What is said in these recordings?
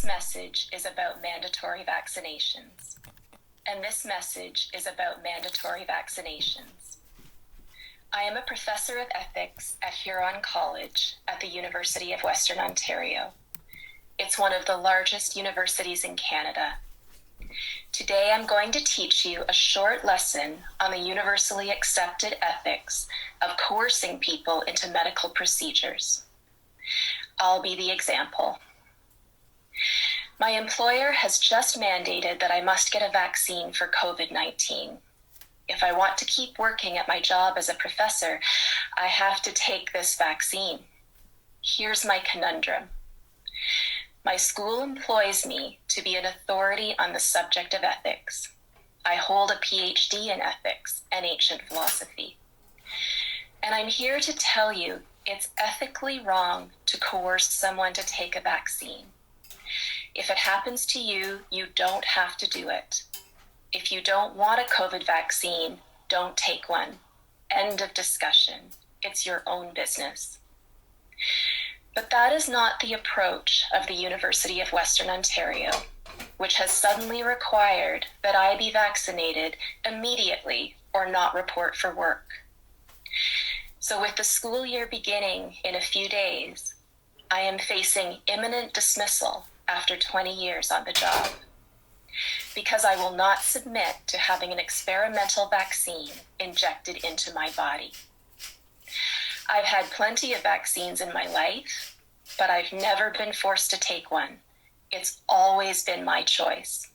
This message is about mandatory vaccinations. And this message is about mandatory vaccinations. I am a professor of ethics at Huron College at the University of Western Ontario. It's one of the largest universities in Canada. Today I'm going to teach you a short lesson on the universally accepted ethics of coercing people into medical procedures. I'll be the example. My employer has just mandated that I must get a vaccine for COVID-19. If I want to keep working at my job as a professor, I have to take this vaccine. Here's my conundrum. My school employs me to be an authority on the subject of ethics. I hold a PhD in ethics and ancient philosophy. And I'm here to tell you it's ethically wrong to coerce someone to take a vaccine. If it happens to you, you don't have to do it. If you don't want a COVID vaccine, don't take one. End of discussion. It's your own business. But that is not the approach of the University of Western Ontario, which has suddenly required that I be vaccinated immediately or not report for work. So with the school year beginning in a few days, I am facing imminent dismissal after 20 years on the job, because I will not submit to having an experimental vaccine injected into my body. I've had plenty of vaccines in my life, but I've never been forced to take one. It's always been my choice.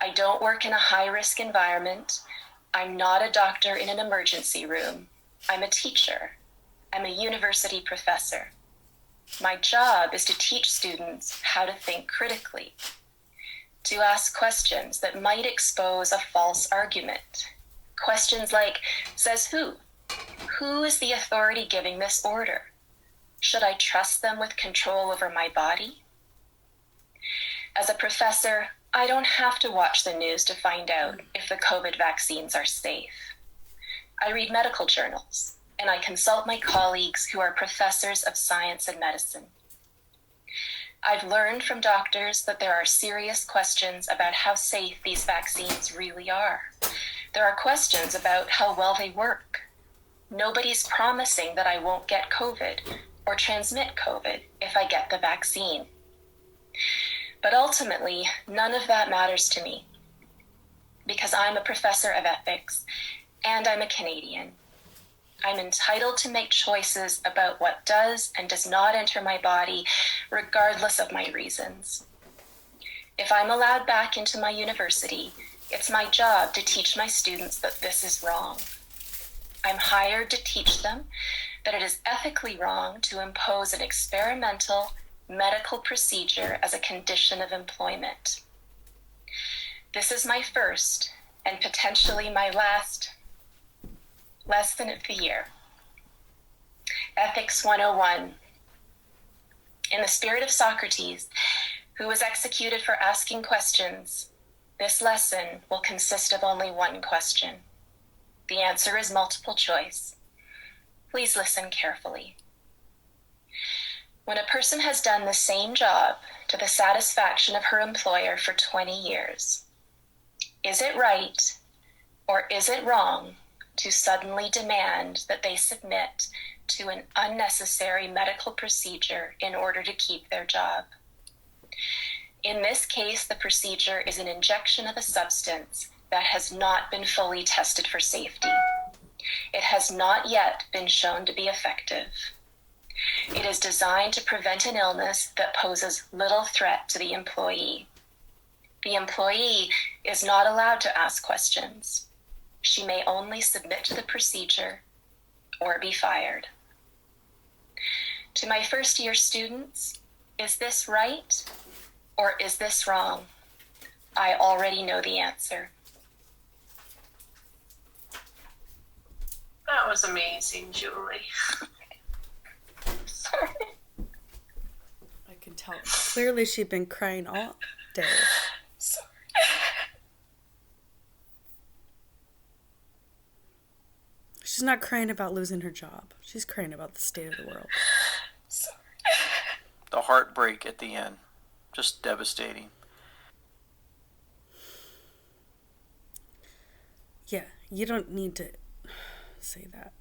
I don't work in a high-risk environment. I'm not a doctor in an emergency room. I'm a teacher. I'm a university professor. My job is to teach students how to think critically, to ask questions that might expose a false argument. Questions like, says who? Who is the authority giving this order? Should I trust them with control over my body? As a professor, I don't have to watch the news to find out if the COVID vaccines are safe. I read medical journals, and I consult my colleagues who are professors of science and medicine. I've learned from doctors that there are serious questions about how safe these vaccines really are. There are questions about how well they work. Nobody's promising that I won't get COVID or transmit COVID if I get the vaccine. But ultimately, none of that matters to me, because I'm a professor of ethics and I'm a Canadian. I'm entitled to make choices about what does and does not enter my body, regardless of my reasons. If I'm allowed back into my university, it's my job to teach my students that this is wrong. I'm hired to teach them that it is ethically wrong to impose an experimental medical procedure as a condition of employment. This is my first and potentially my last lesson of the year. Ethics 101. In the spirit of Socrates, who was executed for asking questions, this lesson will consist of only one question. The answer is multiple choice. Please listen carefully. When a person has done the same job to the satisfaction of her employer for 20 years, is it right or is it wrong to suddenly demand that they submit to an unnecessary medical procedure in order to keep their job? In this case, the procedure is an injection of a substance that has not been fully tested for safety. It has not yet been shown to be effective. It is designed to prevent an illness that poses little threat to the employee. The employee is not allowed to ask questions. She may only submit to the procedure or be fired. To my first-year students, is this right or is this wrong? I already know the answer. That was amazing, Julie. Sorry. I can tell. Clearly she'd been crying all day. Sorry. She's not crying about losing her job. She's crying about the state of the world. Sorry. The heartbreak at the end. just devastating. Yeah, you don't need to say that.